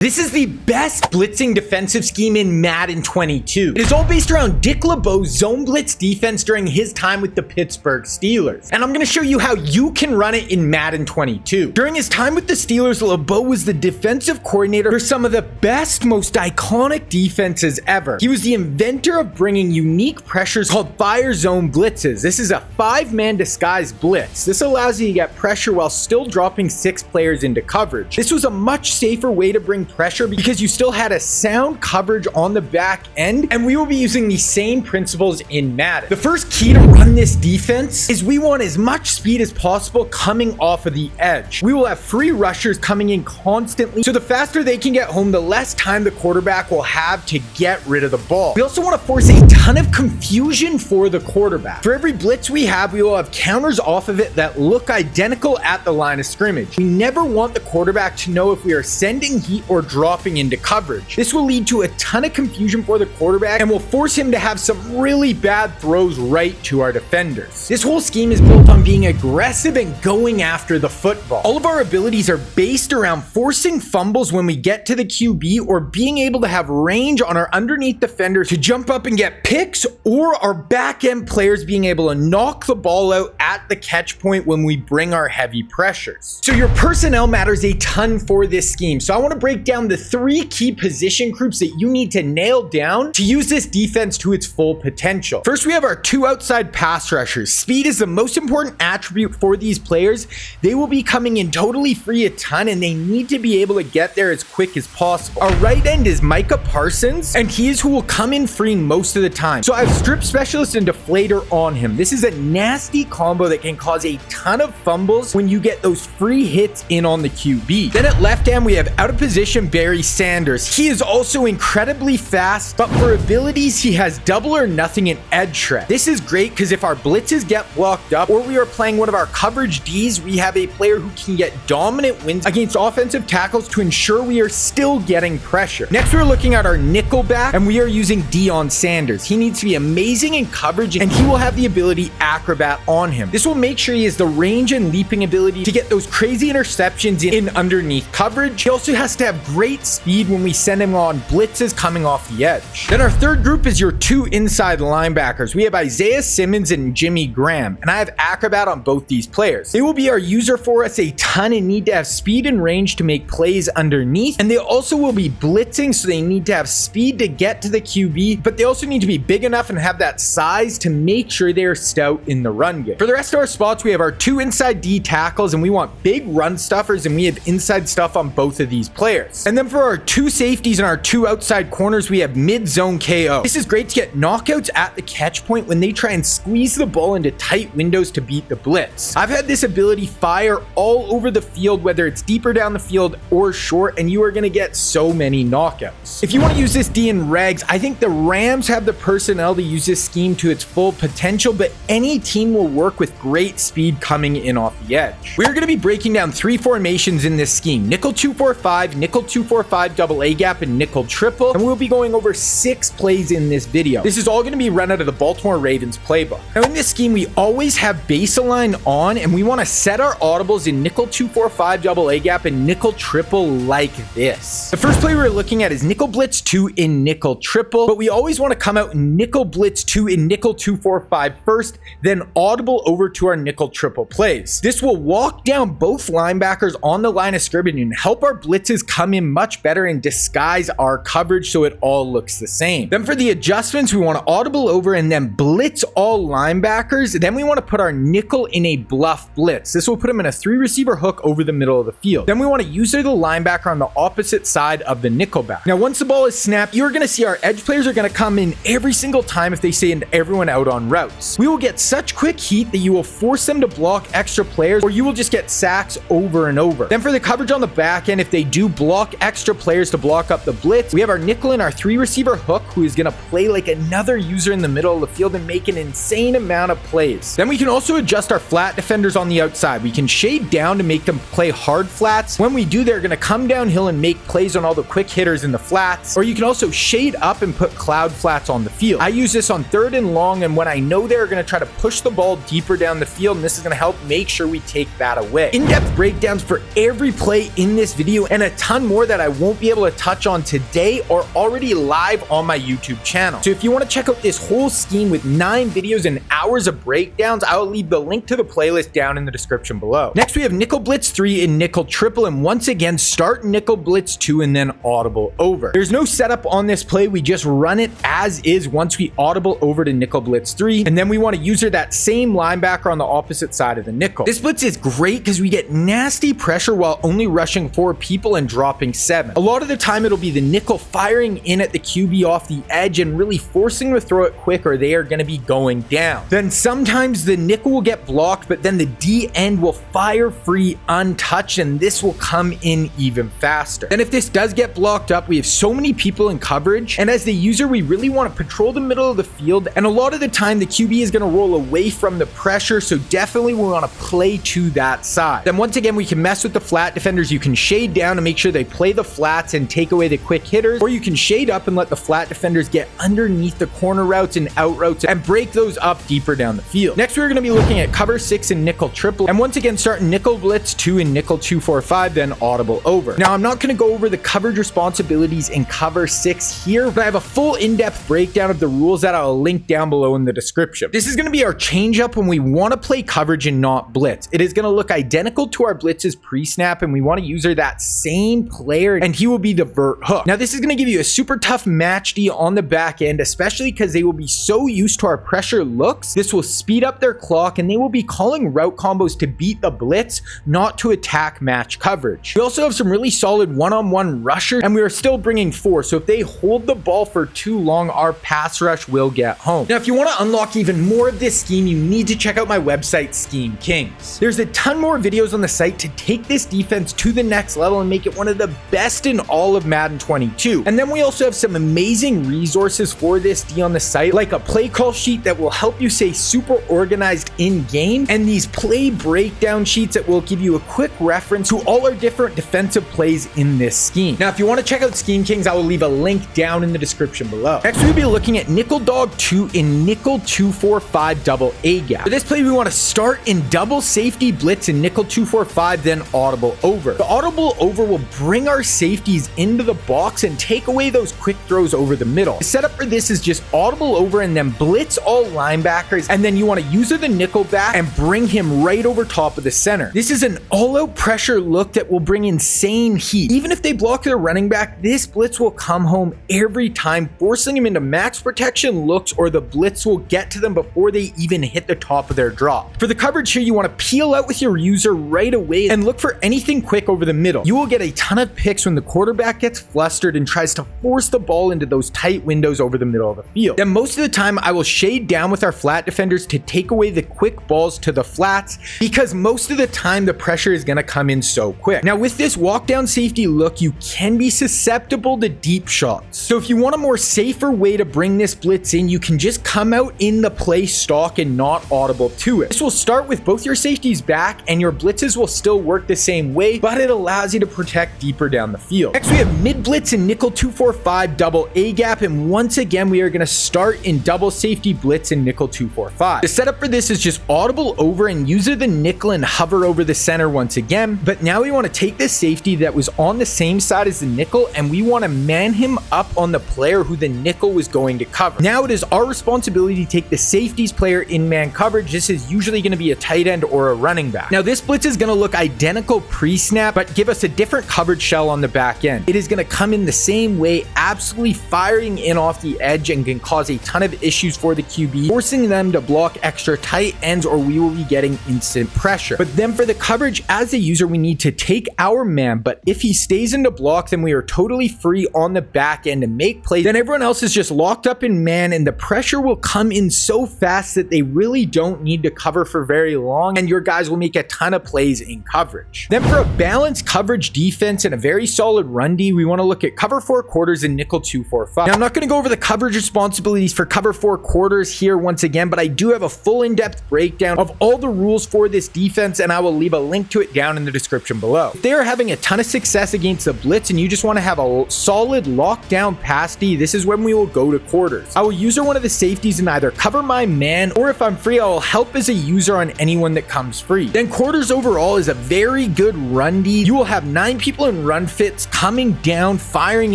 This is the best blitzing defensive scheme in Madden 22. It is all based around Dick LeBeau's zone blitz defense during his time with the Pittsburgh Steelers. And I'm going to show you how you can run it in Madden 22. During his time with the Steelers, LeBeau was the defensive coordinator for some of the best, most iconic defenses ever. He was the inventor of bringing unique pressures called fire zone blitzes. This is a 5-man disguised blitz. This allows you to get pressure while still dropping 6 players into coverage. This was a much safer way to bring pressure because you still had a sound coverage on the back end, and we will be using the same principles in Madden. The first key to run this defense is we want as much speed as possible coming off of the edge. We will have free rushers coming in constantly, so the faster they can get home, the less time the quarterback will have to get rid of the ball. We also want to force a ton of confusion for the quarterback. For every blitz we have, we will have counters off of it that look identical at the line of scrimmage. We never want the quarterback to know if we are sending heat or dropping into coverage. This will lead to a ton of confusion for the quarterback and will force him to have some really bad throws right to our defenders. This whole scheme is built on being aggressive and going after the football. All of our abilities are based around forcing fumbles when we get to the QB, or being able to have range on our underneath defenders to jump up and get picks, or our back end players being able to knock the ball out at the catch point when we bring our heavy pressures. So your personnel matters a ton for this scheme. So I want to break down the 3 key position groups that you need to nail down to use this defense to its full potential. First, we have our 2 outside pass rushers. Speed is the most important attribute for these players. They will be coming in totally free a ton, and they need to be able to get there as quick as possible. Our right end is Micah Parsons, and he is who will come in free most of the time. So I have strip specialist and deflator on him. This is a nasty combo that can cause a ton of fumbles when you get those free hits in on the QB. Then at left end, we have out of position Barry Sanders. He is also incredibly fast, but for abilities, he has double or nothing in edge shred. This is great because if our blitzes get blocked up, or we are playing one of our coverage Ds, we have a player who can get dominant wins against offensive tackles to ensure we are still getting pressure. Next, we're looking at our nickel back, and we are using Deion Sanders. He needs to be amazing in coverage, and he will have the ability Acrobat on him. This will make sure he has the range and leaping ability to get those crazy interceptions in underneath coverage. He also has to have great speed when we send him on blitzes coming off the edge. Then our third group is your 2 inside linebackers. We have Isaiah Simmons and Jimmy Graham, and I have Acrobat on both these players. They will be our user for us a ton and need to have speed and range to make plays underneath, and they also will be blitzing, so they need to have speed to get to the QB, but they also need to be big enough and have that size to make sure they are stout in the run game. For the rest of our spots, we have our 2 inside D tackles, and we want big run stuffers, and we have inside stuff on both of these players. And then for our 2 safeties and our 2 outside corners, we have mid-zone KO. This is great to get knockouts at the catch point when they try and squeeze the ball into tight windows to beat the blitz. I've had this ability fire all over the field, whether it's deeper down the field or short, and you are going to get so many knockouts. If you want to use this D in regs, I think the Rams have the personnel to use this scheme to its full potential, but any team will work with great speed coming in off the edge. We're going to be breaking down 3 formations in this scheme: nickel 2-4-5, nickel 2-4-5 double A gap, and nickel triple, and we'll be going over 6 plays in this video. This is all going to be run out of the Baltimore Ravens playbook. Now in this scheme, we always have baseline on, and we want to set our audibles in nickel 2-4-5 double A gap and nickel triple like this. The first play we're looking at is nickel blitz 2 in nickel triple, but we always want to come out in nickel blitz 2 in nickel 2-4-5 first, then audible over to our nickel triple plays. This will walk down both linebackers on the line of scrimmage and help our blitzes come in much better and disguise our coverage so it all looks the same. Then for the adjustments, we want to audible over and then blitz all linebackers. Then we want to put our nickel in a bluff blitz. This will put him in a 3-receiver hook over the middle of the field. Then we want to use the linebacker on the opposite side of the nickel back. Now once the ball is snapped, you're going to see our edge players are going to come in every single time if they send everyone out on routes. We will get such quick heat that you will force them to block extra players, or you will just get sacks over and over. Then for the coverage on the back end, if they do block extra players to block up the blitz, we have our nickel in our 3-receiver hook, who is going to play like another user in the middle of the field and make an insane amount of plays. Then we can also adjust our flat defenders on the outside. We can shade down to make them play hard flats. When we do, they're going to come downhill and make plays on all the quick hitters in the flats, or you can also shade up and put cloud flats on the field. I use this on 3rd and long, and when I know they're going to try to push the ball deeper down the field, and this is going to help make sure we take that away. In-depth breakdowns for every play in this video and a ton more that I won't be able to touch on today are already live on my YouTube channel. So if you want to check out this whole scheme with 9 videos and hours of breakdowns, I'll leave the link to the playlist down in the description below. Next, we have nickel blitz 3 and nickel triple, and once again, start nickel blitz 2 and then audible over. There's no setup on this play. We just run it as is once we audible over to nickel blitz 3, and then we want to user that same linebacker on the opposite side of the nickel. This blitz is great because we get nasty pressure while only rushing 4 people and dropping 7. A lot of the time, it'll be the nickel firing in at the QB off the edge and really forcing them to throw it quick or they are going to be going down. Then sometimes the nickel will get blocked, but then the D end will fire free untouched, and this will come in even faster. Then if this does get blocked up, we have so many people in coverage, and as the user, we really want to patrol the middle of the field, and a lot of the time the QB is going to roll away from the pressure, so definitely we want to play to that side. Then once again, we can mess with the flat defenders. You can shade down to make sure they play the flats and take away the quick hitters, or you can shade up and let the flat defenders get underneath the corner routes and out routes and break those up deeper down the field. Next, we're going to be looking at cover 6 and nickel triple, and once again, start nickel blitz 2 and nickel 2-4-5, then audible over. Now, I'm not going to go over the coverage responsibilities in cover 6 here, but I have a full in-depth breakdown of the rules that I'll link down below in the description. This is going to be our change up when we want to play coverage and not blitz. It is going to look identical to our blitzes pre-snap, and we want to user that same player, and he will be the vert hook. Now, this is going to give you a super tough match D on the back end, especially because they will be so used to our pressure looks. This will speed up their clock, and they will be calling route combos to beat the blitz, not to attack match coverage. We also have some really solid one-on-one rushers, and we are still bringing 4, so if they hold the ball for too long, our pass rush will get home. Now, if you want to unlock even more of this scheme, you need to check out my website, Scheme Kings. There's a ton more videos on the site to take this defense to the next level and make it one of the best in all of Madden 22. And then we also have some amazing resources for this D on the site, like a play call sheet that will help you stay super organized in game, and these play breakdown sheets that will give you a quick reference to all our different defensive plays in this scheme. Now, if you want to check out Scheme Kings, I will leave a link down in the description below. Next, we'll be looking at nickel dog 2 in nickel 2-4-5 double A gap. For this play, we want to start in double safety blitz in nickel 2-4-5, then audible over. The audible over will bring our safeties into the box and take away those quick throws over the middle. The setup for this is just audible over and then blitz all linebackers, and then you want to user the nickel back and bring him right over top of the center. This is an all-out pressure look that will bring insane heat. Even if they block their running back, this blitz will come home every time, forcing him into max protection looks, or the blitz will get to them before they even hit the top of their drop. For the coverage here, you want to peel out with your user right away and look for anything quick over the middle. You will get a ton of picks when the quarterback gets flustered and tries to force the ball into those tight windows over the middle of the field. Then most of the time, I will shade down with our flat defenders to take away the quick balls to the flats, because most of the time the pressure is going to come in so quick. Now, with this walk down safety look, you can be susceptible to deep shots. So if you want a more safer way to bring this blitz in, you can just come out in the play stock and not audible to it. This will start with both your safeties back, and your blitzes will still work the same way, but it allows you to protect deeper down the field. Next, we have mid blitz and nickel 2-4-5 double A gap, and once again, we are going to start in double safety blitz and nickel 2-4-5. The setup for this is just audible over and user the nickel and hover over the center once again, but now we want to take this safety that was on the same side as the nickel, and we want to man him up on the player who the nickel was going to cover. Now it is our responsibility to take the safeties player in man coverage. This is usually going to be a tight end or a running back. Now this blitz is going to look identical pre-snap, but give us a different coverage shell on the back end. It is going to come in the same way, absolutely firing in off the edge, and can cause a ton of issues for the QB, forcing them to block extra tight ends, or we will be getting instant pressure. But then for the coverage as a user, we need to take our man, but if he stays into block, then we are totally free on the back end to make plays. Then everyone else is just locked up in man, and the pressure will come in so fast that they really don't need to cover for very long, and your guys will make a ton of plays in coverage. Then for a balanced coverage defense and a very solid run D, we want to look at cover 4 quarters and nickel 2-4-5. Now, I'm not going to go over the coverage responsibilities for cover 4 quarters here once again, but I do have a full in-depth breakdown of all the rules for this defense, and I will leave a link to it down in the description below. If they're having a ton of success against the blitz and you just want to have a solid lockdown pass D, this is when we will go to quarters. I will user one of the safeties and either cover my man, or if I'm free, I will help as a user on anyone that comes free. Then quarters overall is a very good run D. You will have 9 people in and run fits coming down, firing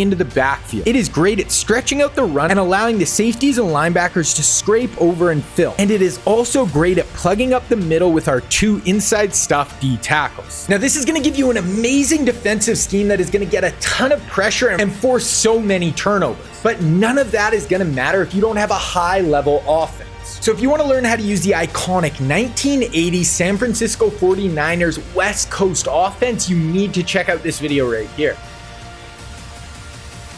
into the backfield. It is great at stretching out the run and allowing the safeties and linebackers to scrape over and fill. And it is also great at plugging up the middle with our 2 inside stuff D tackles. Now this is going to give you an amazing defensive scheme that is going to get a ton of pressure and force so many turnovers. But none of that is going to matter if you don't have a high level offense. So if you want to learn how to use the iconic 1980 San Francisco 49ers West Coast offense, you need to check out this video right here.